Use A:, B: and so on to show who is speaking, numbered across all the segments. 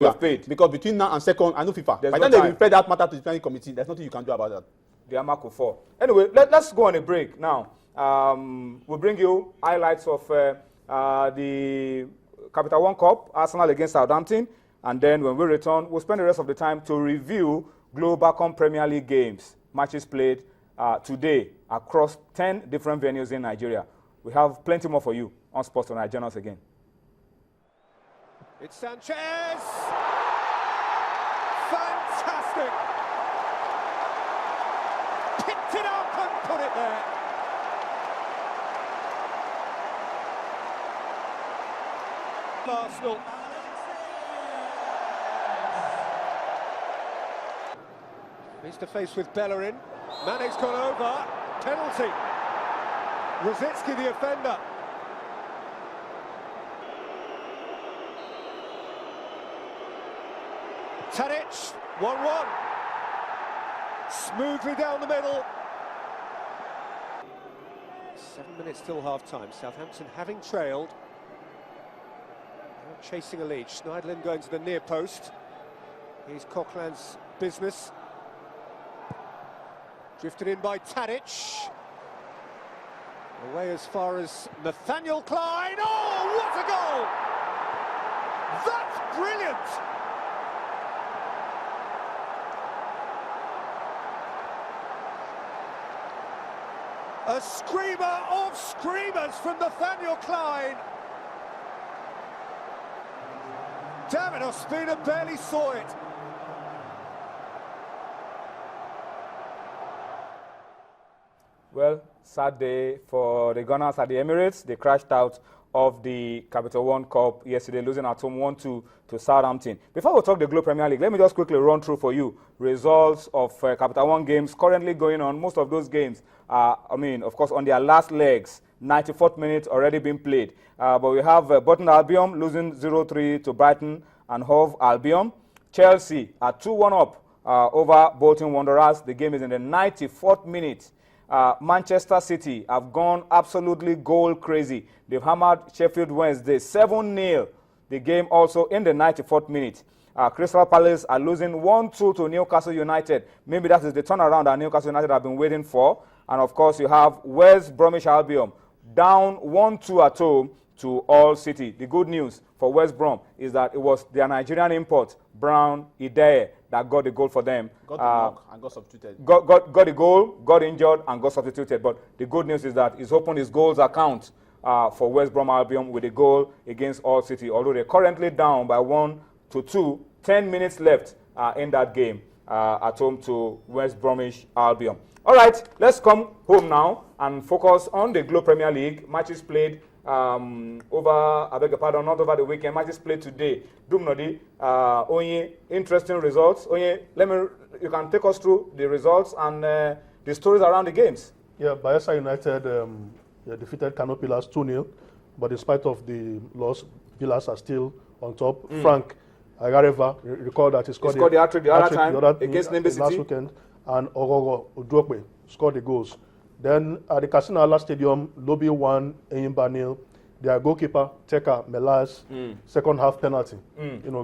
A: have paid. Because between now and second, I know FIFA. By the time they refer that matter to the planning committee, there's nothing you can do about that.
B: The Ama could fall. Anyway, let's go on a break now. We'll bring you highlights of the Capital One Cup, Arsenal against Southampton. And then when we return, we'll spend the rest of the time to review Glo Premier League games, matches played today across 10 different venues in Nigeria. We have plenty more for you on Sports Tonight. Join us again.
C: It's Sanchez! Fantastic! Picked it up and put it there. Arsenal. Face to face with Bellerin. Mane's gone over. Penalty. Rosicki, the offender. Tadic, 1-1. Smoothly down the middle. 7 minutes till half-time. Southampton having trailed. Now chasing a lead. Schneiderlin going to the near post. Here's Coquelin's business. Drifted in by Tadic. Away as far as Nathaniel Klein. Oh, what a goal! That's brilliant! A screamer of screamers from Nathaniel Klein. Damn it, Ospina barely saw it.
B: Well, sad day for the Gunners at the Emirates. They crashed out of the Capital One Cup yesterday, losing at home 1-2 to Southampton. Before we talk the Glo Premier League, let me just quickly run through for you results of Capital One games currently going on. Most of those games are, of course, on their last legs. 94th minute already been played. But we have Burton Albion losing 0-3 to Brighton and Hove Albion. Chelsea are 2-1 up over Bolton Wanderers. The game is in the 94th minute. Manchester City have gone absolutely goal crazy. They've hammered Sheffield Wednesday 7-0. The game also in the 94th minute. Crystal Palace are losing 1-2 to Newcastle United. Maybe that is the turnaround that Newcastle United have been waiting for. And of course, you have West Bromwich Albion down 1-2 at home to Hull City. The good news for West Brom is that it was their Nigerian import, Brown Ideye, that got the goal for them.
A: Got the knock and got substituted.
B: Got the goal, got injured, and got substituted. But the good news is that he's opened his goals account for West Brom Albion with a goal against Hull City. Although they're currently down by 1-2, 10 minutes left in that game at home to West Bromwich Albion. All right, let's come home now and focus on the Glo Premier League. Matches played not over the weekend. Matches played today. Dumnodi, Onye, interesting results. Onye, you can take us through the results and the stories around the games.
D: Yeah, Bayelsa United defeated Kano Pillars 2-0, but in spite of the loss, Pillars are still on top. Frank Agareva, recall that he scored
B: the hat-trick the other time against Nimbe City
D: last weekend, and Ogogo Udokwe scored the goals. Then at the Casino Ala Stadium, Lobi won Enyimba 0. Their goalkeeper, Teka Melas, second half penalty,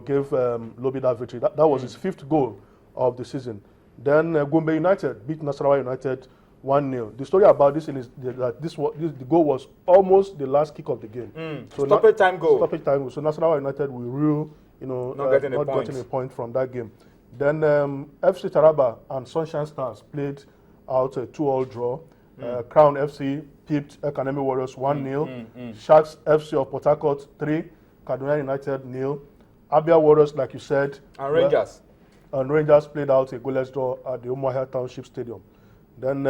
D: gave Lobi that victory. That was his 5th goal of the season. Then Gombe United beat Nasarawa United 1-0. The story about this is that the goal was almost the last kick of the game.
B: So stoppage time goal.
D: Stoppage time goal. So Nasarawa United will rule, not getting a point from that game. Then FC Taraba and Sunshine Stars played out a 2-2 draw. Crown FC pipped Ekanemi Warriors 1-0. Sharks FC of Port Harcourt 3. Kaduna United 0. Abia Warriors, like you said.
B: And Rangers.
D: Rangers played out a goalless draw at the Umuahia Township Stadium. Then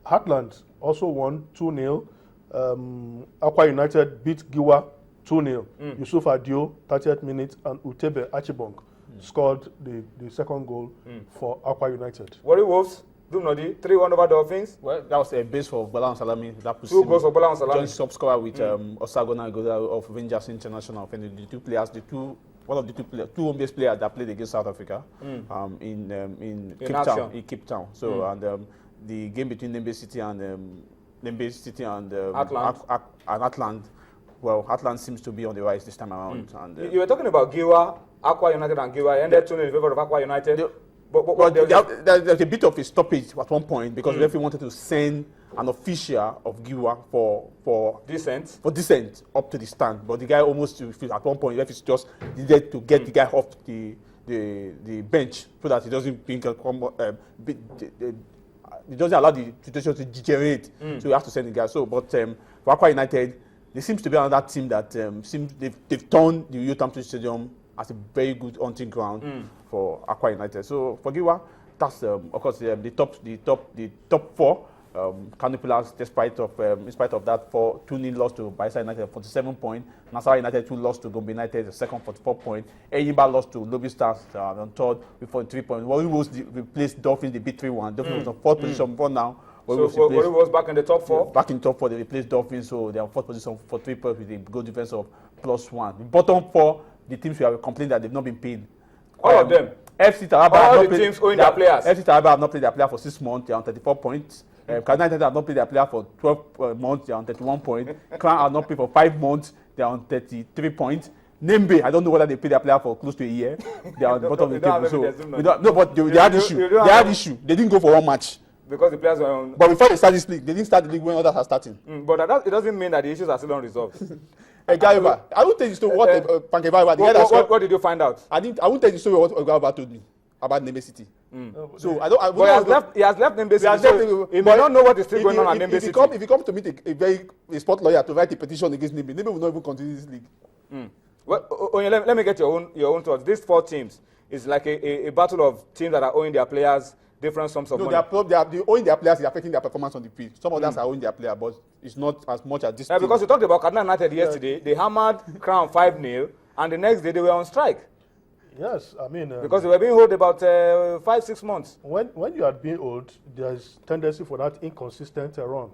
D: Heartland also won 2-0. Akwa United beat Giwa 2-0. Yusuf Adio, 30th minute, and Utebe Achibong scored the second goal for Akwa United.
B: Warri Wolves, Dumnodi, 3-1 over Dolphins.
A: Well, that was a base for Bola and Salami. That
B: 2 goals for Bola and Salami.
A: Joint top scorer with Osagona Goda of Rangers International. The two players, one of the two home-based players that played against South Africa in Cape Town. So and the game between Nimbe City and Atland well, Atlant seems to be on the rise this time around. And
B: you were talking about Giwa, Aqua United and Giwa. Ended 2-0 in favor of Aqua United. But
A: there's a bit of a stoppage at one point because the referee wanted to send an official of Giwa for descent up to the stand, but the guy almost at one point the referee just needed to get the guy off the bench so that he doesn't it doesn't allow the situation to degenerate. So you have to send the guy. So, but for Aqua United, there seems to be another team that they've turned the Youth Stadium as a very good hunting ground for Aqua United. So for Giwa, that's of course the top four. Canopilas, in spite of that, 2-0 loss to Bayelsa United, 47 points. Nasarawa United 2 lost to Gombe United, the second 44 points. Enyimba lost to Lobby Stars on third with 43 points. Warri Wolves replaced Dolphins, they beat 3-1. Dolphins was on fourth position for now.
B: So Warri Wolves back in the top four?
A: Back in top four, they replaced Dolphins, so they are on fourth position for 3 points with a goal difference of +1. The bottom four, the teams we have complained that they've not been paid.
B: All of them?
A: FC Taraba
B: all the teams owing their players?
A: FC Taraba have not played their player for 6 months, they are on 34 points. Kaduna United have not played their player for 12 months, they are on 31 points. Clan have not played for 5 months, they are on 33 points. Nembe, I don't know whether they paid their player for close to a year. They are on the bottom of the table. So, but they had issue. They didn't go for one match.
B: Because the players were on...
A: But before they start this league, they didn't start the league when others are starting.
B: But it doesn't mean that the issues are still unresolved.
A: Gaiva, I won't tell you the story what Pankevaiva,
B: what did you find out?
A: I won't tell you the story what Gaiva told me about Nembe City. So
B: he has left Nembe City. So he may not know what is still going on at Nembe City.
A: If he comes to meet a sport lawyer to write a petition against Nembe, Nembe will not even continue this league.
B: Well, let me get your own thoughts. These 4 teams is like a battle of teams that are owing their players different sums of money.
A: They owing their players is affecting their performance on the pitch. Some of us are owing their players, but it's not as much as this team.
B: Because you talked about Kaduna United yesterday, they hammered Crown 5-0, and the next day they were on strike.
D: Yes, I mean...
B: because they were being owed about 5-6 months.
D: When you are being owed, there's tendency for that inconsistent run.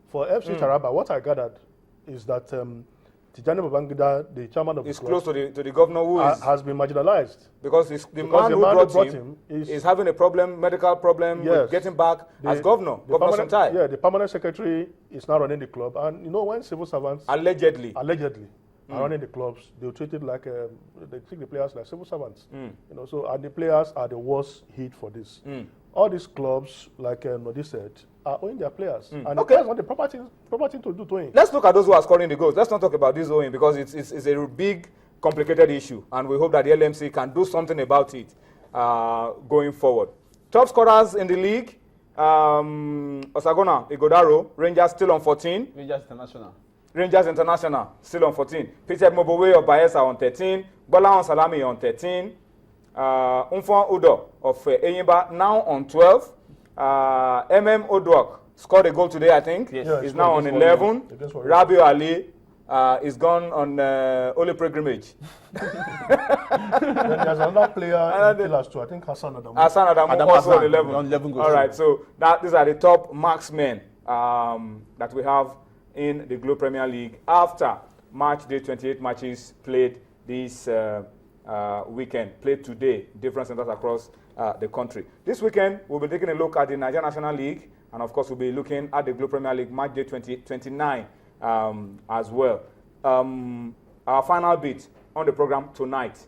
D: For FC Taraba, what I gathered is that Tijani Babangida, the chairman of the club,
B: close to the governor who
D: has been marginalized.
B: Because the man who brought him is having a medical problem with getting back as governor. Governor Santai.
D: Yeah, the permanent secretary is now running the club. And you know, when civil servants... Allegedly are running the clubs, they treat it like they treat the players like civil servants. You know, so and the players are the worst hit for this. All these clubs, like Nodi said, are owing their players, and the players want the proper thing to do to him.
B: Let's look at those who are scoring the goals. Let's not talk about this owing because it's a big, complicated issue, and we hope that the LMC can do something about it going forward. Top scorers in the league: Osagona, Igodaro, Rangers still on 14. Rangers International still on 14. Peter Mobowe of Bayelsa on 13. Bola Salami on 13. Umfon Udo of Enyimba now on 12. Oduok scored a goal today, I think.
A: Yes.
B: He's now on 11. Rabiu Ali is gone on holy pilgrimage.
D: There's another player in Pillars too. I think Hassan Adamu.
B: Hassan Adamu also on 11.
A: Goals.
B: All right, so these are the top marksmen that we have in the Glo Premier League after March Day 28 matches played this weekend, played today, different centers across the country. This weekend, we'll be taking a look at the Nigerian National League, and of course, we'll be looking at the Glo Premier League Match Day 29 as well. Our final bit on the program tonight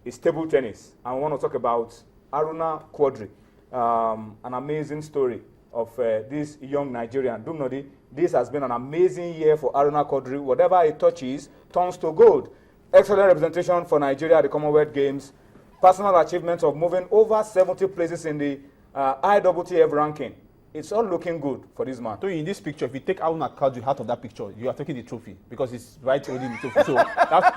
B: is table tennis, and we want to talk about Aruna Quadri, an amazing story of this young Nigerian. Dumnodi, this has been an amazing year for Aruna Quadri. Whatever he touches turns to gold. Excellent representation for Nigeria at the Commonwealth Games. Personal achievements of moving over 70 places in the IWTF ranking. It's all looking good for this man.
A: So in this picture, if you take Aruna Quadri out of that picture, you are taking the trophy because it's right holding the trophy. So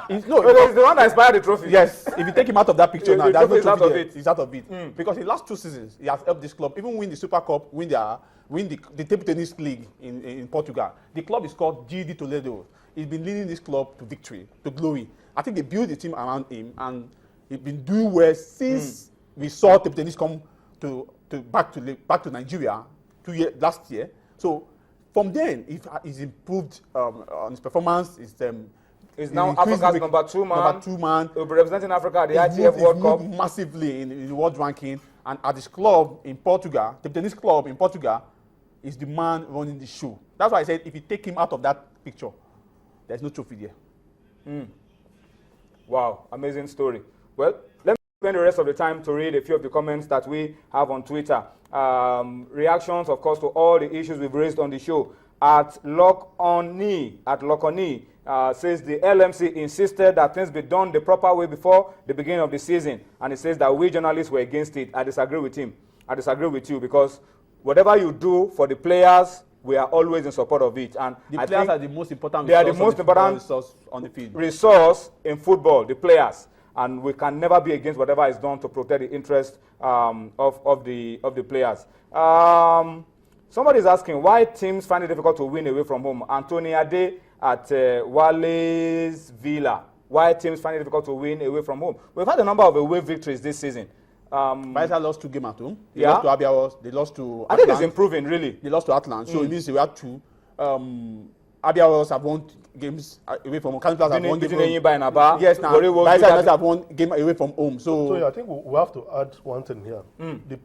A: it's
B: the one that inspired the trophy.
A: Yes, if you take him out of that picture now, there's no trophy there.
B: He's
A: out of it. Because in the last 2 seasons, he has helped this club even win the Super Cup, win the table tennis league in Portugal. The club is called GD Toledo. He's been leading this club to victory, to glory. I think they built the team around him, and he's been doing well since we saw table tennis come back to Nigeria last year. So from then, he's improved on his performance.
B: He's now Africa's number two man. He'll be representing Africa at the ITF World Cup.
A: Massively in the world ranking, and at his club in Portugal, the tennis club in Portugal, is the man running the show. That's why I said if you take him out of that picture, there's no trophy there.
B: Wow, amazing story. Well, let me spend the rest of the time to read a few of the comments that we have on Twitter. Reactions, of course, to all the issues we've raised on the show. At Lokoni says the LMC insisted that things be done the proper way before the beginning of the season, and he says that we journalists were against it. I disagree with him. I disagree with you, because whatever you do for the players, we are always in support of it. And
A: The players are the most important
B: resource
A: on the field.
B: Resource in football, the players. And we can never be against whatever is done to protect the interest of the players. Somebody is asking why teams find it difficult to win away from home. Anthony Ade at Wale's Villa. Why teams find it difficult to win away from home? We've had a number of away victories this season.
A: Barca lost 2 games at home. They
B: Yeah.
A: lost to Abiawas. They lost to
B: I think it's improving, really.
A: They lost to Atlant. So it means we had 2. Abiawas have won games away from home. Caniplas have won games. Yes, now Barca have won game away from home.
D: So yeah, I think we have to add one thing here.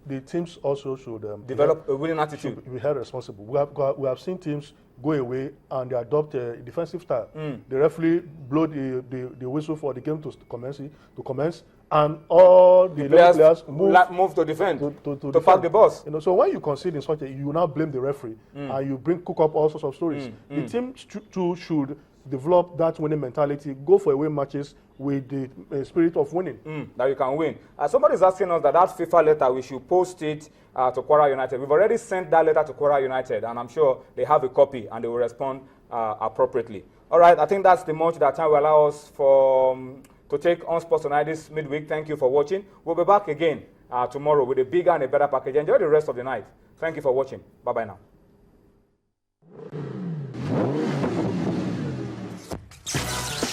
D: The teams also should
B: develop a winning attitude.
D: Be held responsible. We have seen teams go away and they adopt a defensive style. The referee blow the whistle for the game to commence, and all the players
B: move to defend, to pack the bus.
D: You know, so when you concede in such a, you now blame the referee and you cook up all sorts of stories. The team too should develop that winning mentality, go for away matches with the spirit of winning.
B: That you can win. Somebody is asking us that FIFA letter, we should post it to Kwara United. We've already sent that letter to Kwara United, and I'm sure they have a copy and they will respond appropriately. All right, I think that's the much that time will allow us to take on Sports Tonight this midweek. Thank you for watching. We'll be back again tomorrow with a bigger and a better package. Enjoy the rest of the night. Thank you for watching. Bye-bye now.